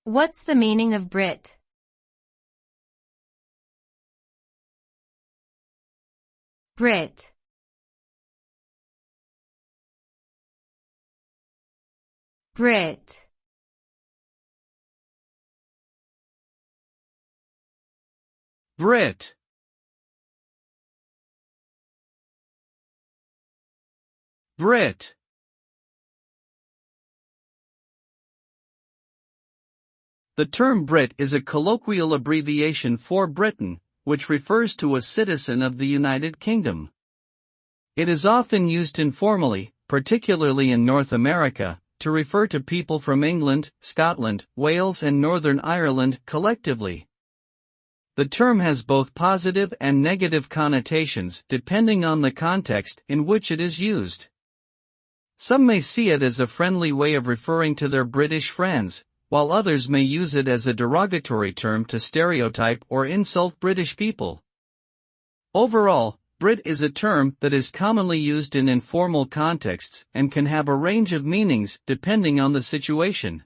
What's the meaning of Brit? Brit. Brit. Brit. Brit. The term Brit is a colloquial abbreviation for Briton, which refers to a citizen of the United Kingdom. It is often used informally, particularly in North America, to refer to people from England, Scotland, Wales and Northern Ireland collectively. The term has both positive and negative connotations depending on the context in which it is used. Some may see it as a friendly way of referring to their British friends, while others may use it as a derogatory term to stereotype or insult British people. Overall, Brit is a term that is commonly used in informal contexts and can have a range of meanings depending on the situation.